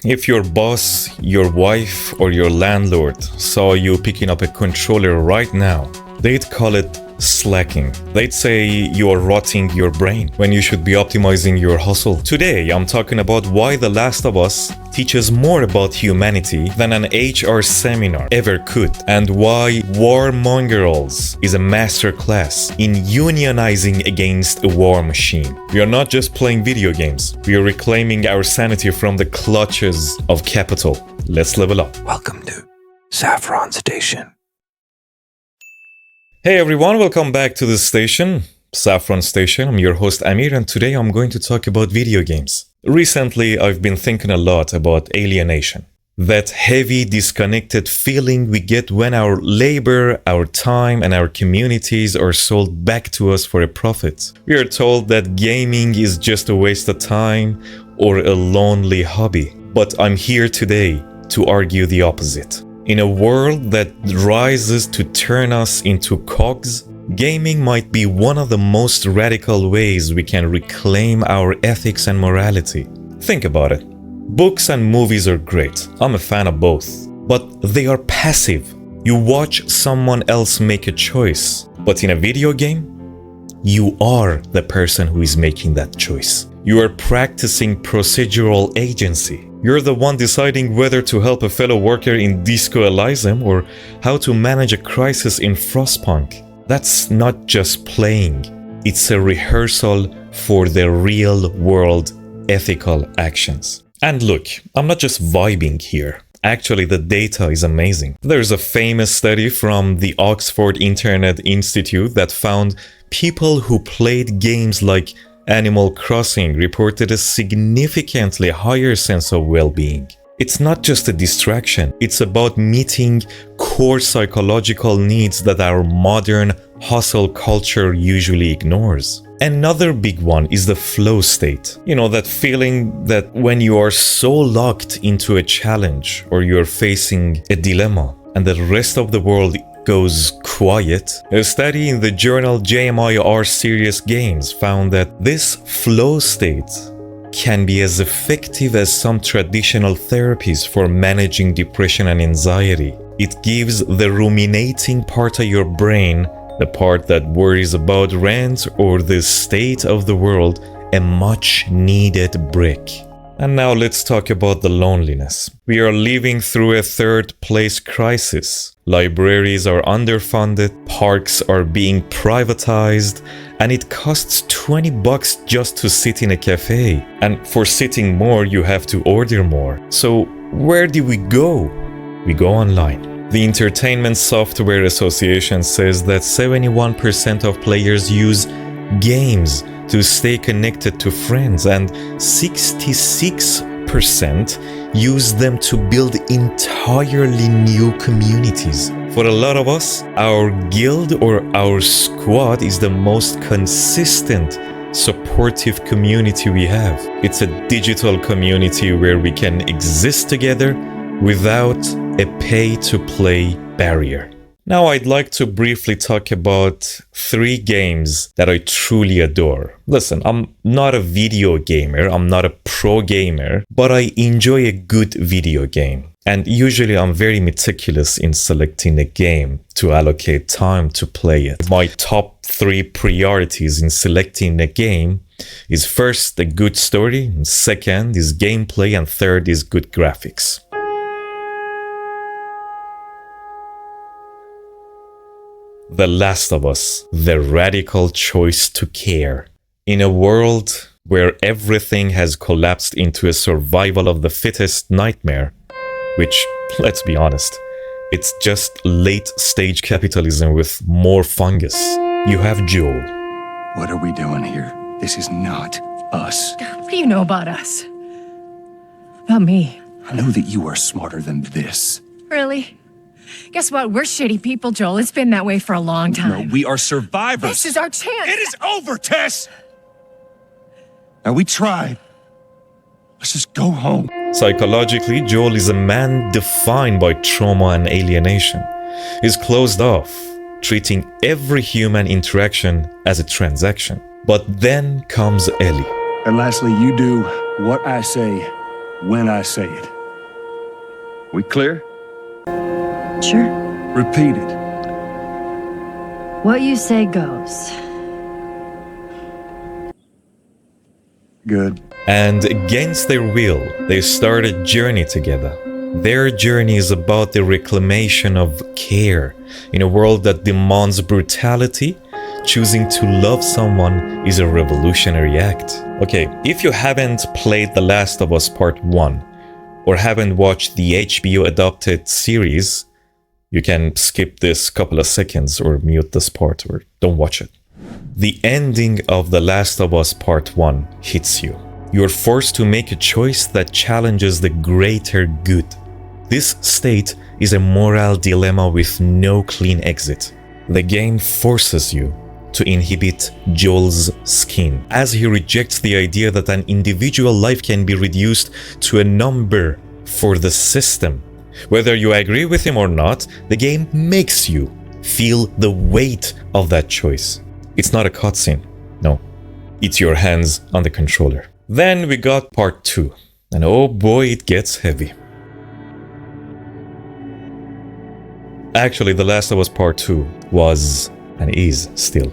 If your boss, your wife, or your landlord saw you picking up a controller right now, they'd call it slacking. They'd say you're rotting your brain when you should be optimizing your hustle. Today, I'm talking about why The Last of Us teaches more about humanity than an HR seminar ever could, and why War Mongrels is a masterclass in unionizing against a war machine. We are not just playing video games, we are reclaiming our sanity from the clutches of capital. Let's level up. Welcome to Saffron Station. Hey everyone, welcome back to the station, Saffron Station. I'm your host Amir, and today I'm going to talk about video games. Recently, I've been thinking a lot about alienation. That heavy, disconnected feeling we get when our labor, our time, and our communities are sold back to us for a profit. We are told that gaming is just a waste of time or a lonely hobby. But I'm here today to argue the opposite. In a world that rises to turn us into cogs, gaming might be one of the most radical ways we can reclaim our ethics and morality. Think about it. Books and movies are great. I'm a fan of both. But they are passive. You watch someone else make a choice. But in a video game, you are the person who is making that choice. You are practicing procedural agency. You're the one deciding whether to help a fellow worker in Disco Elysium or how to manage a crisis in Frostpunk. That's not just playing. It's a rehearsal for the real-world ethical actions. And look, I'm not just vibing here. Actually, the data is amazing. There's a famous study from the Oxford Internet Institute that found people who played games like Animal Crossing reported a significantly higher sense of well-being. It's not just a distraction, it's about meeting core psychological needs that our modern hustle culture usually ignores. Another big one is the flow state. You know, that feeling that when you are so locked into a challenge or you're facing a dilemma and the rest of the world goes quiet. A study in the journal JMIR Serious Games found that this flow state can be as effective as some traditional therapies for managing depression and anxiety. It gives the ruminating part of your brain, the part that worries about rent or the state of the world, a much needed break. And now let's talk about the loneliness. We are living through a third place crisis. Libraries are underfunded, parks are being privatized, and it costs $20 just to sit in a cafe. And for sitting more, you have to order more. So where do we go? We go online. The Entertainment Software Association says that 71% of players use games to stay connected to friends, and 66% use them to build entirely new communities. For a lot of us, our guild or our squad is the most consistent, supportive community we have. It's a digital community where we can exist together without a pay-to-play barrier. Now I'd like to briefly talk about 3 games that I truly adore. Listen, I'm not a video gamer, I'm not a pro gamer, but I enjoy a good video game. And usually I'm very meticulous in selecting a game to allocate time to play it. My top 3 priorities in selecting a game is first a good story, and second is gameplay, and third is good graphics. The Last of Us, the radical choice to care. In a world where everything has collapsed into a survival of the fittest nightmare, which, let's be honest, it's just late-stage capitalism with more fungus. You have Joel. What are we doing here? This is not us. What do you know about us? About me? I know that you are smarter than this. Really? Guess what? We're shitty people, Joel. It's been that way for a long time. No, we are survivors. This is our chance. It is over, Tess! Now we tried. Let's just go home. Psychologically, Joel is a man defined by trauma and alienation. He's closed off, treating every human interaction as a transaction. But then comes Ellie. And lastly, you do what I say when I say it. We clear? Sure. Repeat it. What you say goes. Good. And against their will, they start a journey together. Their journey is about the reclamation of care. In a world that demands brutality, choosing to love someone is a revolutionary act. Okay, if you haven't played The Last of Us Part 1 or haven't watched the HBO adapted series, you can skip this couple of seconds or mute this part or don't watch it. The ending of The Last of Us Part 1 hits you. You're forced to make a choice that challenges the greater good. This state is a moral dilemma with no clean exit. The game forces you to inhabit Joel's skin, as he rejects the idea that an individual life can be reduced to a number for the system. Whether you agree with him or not, the game makes you feel the weight of that choice. It's not a cutscene, no. It's your hands on the controller. Then we got part 2, and oh boy, it gets heavy. Actually, The Last of Us Part 2 was, and is still,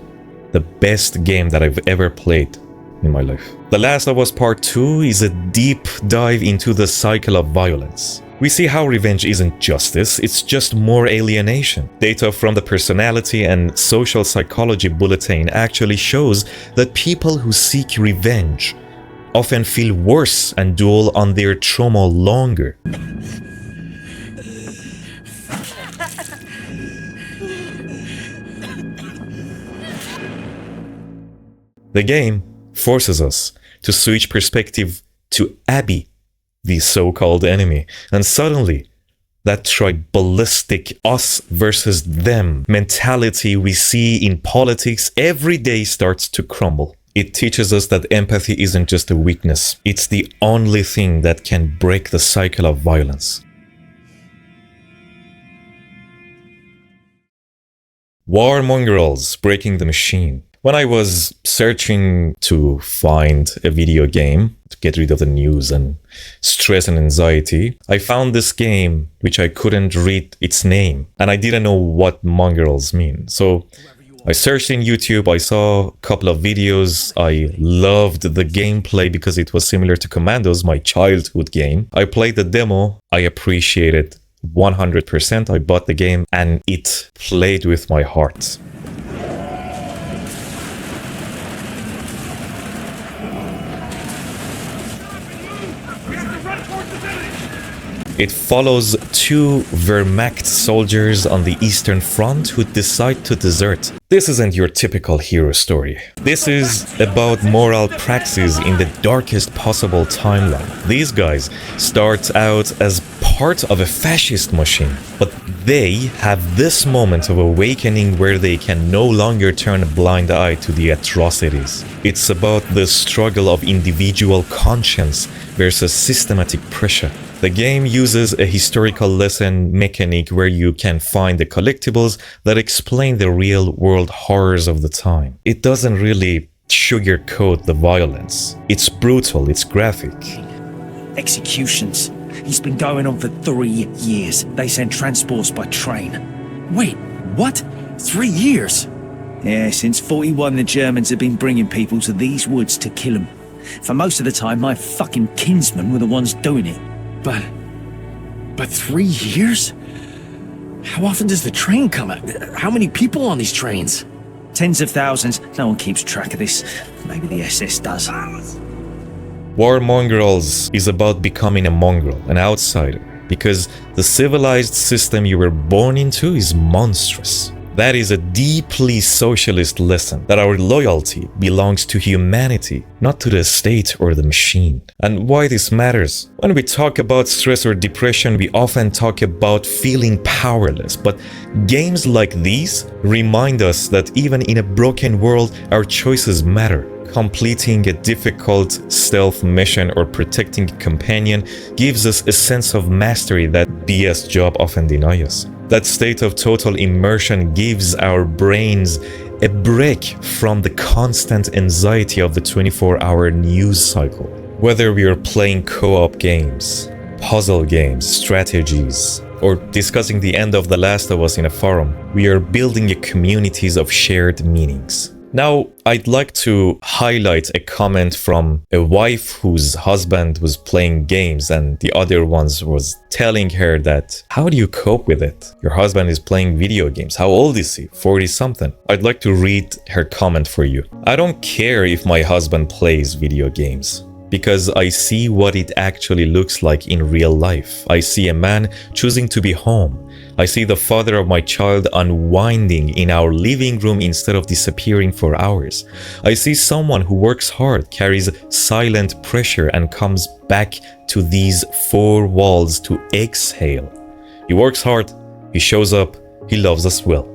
the best game that I've ever played in my life. The Last of Us Part 2 is a deep dive into the cycle of violence. We see how revenge isn't justice, it's just more alienation. Data from the Personality and Social Psychology Bulletin actually shows that people who seek revenge often feel worse and dwell on their trauma longer. The game forces us to switch perspective to Abby, the so-called enemy, and suddenly that tribalistic us versus them mentality we see in politics every day starts to crumble. It teaches us that empathy isn't just a weakness, it's the only thing that can break the cycle of violence. War Mongrels, Breaking the Machine. When I was searching to find a video game to get rid of the news and stress and anxiety, I found this game which I couldn't read its name and I didn't know what mongrels mean. So I searched in YouTube, I saw a couple of videos, I loved the gameplay because it was similar to Commandos, my childhood game. I played the demo, I appreciated 100%, I bought the game and it played with my heart. It follows two Wehrmacht soldiers on the Eastern Front who decide to desert. This isn't your typical hero story. This is about moral praxis in the darkest possible timeline. These guys start out as part of a fascist machine, but they have this moment of awakening where they can no longer turn a blind eye to the atrocities. It's about the struggle of individual conscience versus systematic pressure. The game uses a historical lesson mechanic where you can find the collectibles that explain the real-world horrors of the time. It doesn't really sugarcoat the violence. It's brutal, it's graphic. Executions. It's been going on for 3 years. They send transports by train. Wait, what? 3 years? Yeah, since 41 the Germans have been bringing people to these woods to kill them. For most of the time, my fucking kinsmen were the ones doing it. But 3 years? How often does the train come? How many people on these trains? Tens of thousands. No one keeps track of this. Maybe the SS does. War Mongrels is about becoming a mongrel, an outsider, because the civilized system you were born into is monstrous. That is a deeply socialist lesson, that our loyalty belongs to humanity, not to the state or the machine. And why this matters? When we talk about stress or depression, we often talk about feeling powerless, but games like these remind us that even in a broken world, our choices matter. Completing a difficult stealth mission or protecting a companion gives us a sense of mastery that BS job often denies us. That state of total immersion gives our brains a break from the constant anxiety of the 24-hour news cycle. Whether we are playing co-op games, puzzle games, strategies, or discussing the end of The Last of Us in a forum, we are building a communities of shared meanings. Now, I'd like to highlight a comment from a wife whose husband was playing games and the other ones was telling her that, how do you cope with it? Your husband is playing video games. How old is he? 40 something. I'd like to read her comment for you. I don't care if my husband plays video games, because I see what it actually looks like in real life. I see a man choosing to be home. I see the father of my child unwinding in our living room instead of disappearing for hours. I see someone who works hard, carries silent pressure, and comes back to these four walls to exhale. He works hard, he shows up, he loves us well.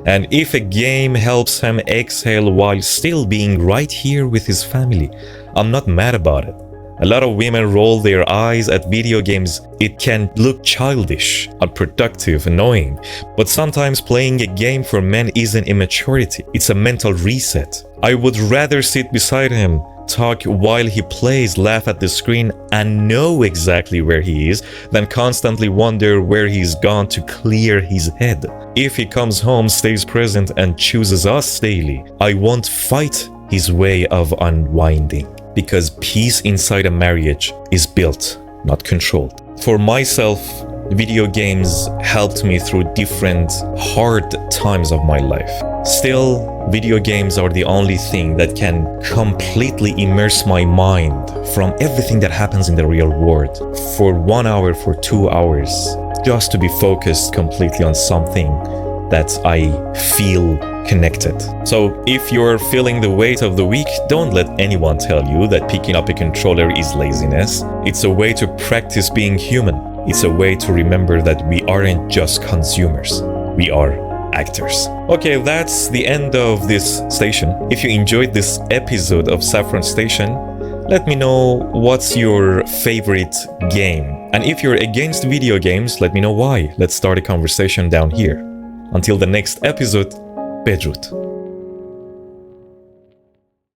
And if a game helps him exhale while still being right here with his family, I'm not mad about it. A lot of women roll their eyes at video games. It can look childish, unproductive, annoying. But sometimes playing a game for men isn't immaturity. It's a mental reset. I would rather sit beside him, talk while he plays, laugh at the screen, and know exactly where he is, than constantly wonder where he's gone to clear his head. If he comes home, stays present, and chooses us daily, I won't fight his way of unwinding. Because peace inside a marriage is built, not controlled. For myself, video games helped me through different hard times of my life. Still, video games are the only thing that can completely immerse my mind from everything that happens in the real world for 1 hour, for 2 hours, just to be focused completely on something that I feel connected. So if you're feeling the weight of the week, don't let anyone tell you that picking up a controller is laziness. It's a way to practice being human. It's a way to remember that we aren't just consumers. We are actors. Okay, that's the end of this station. If you enjoyed this episode of Saffron Station, let me know what's your favorite game. And if you're against video games, let me know why. Let's start a conversation down here. Until the next episode, Bedroot.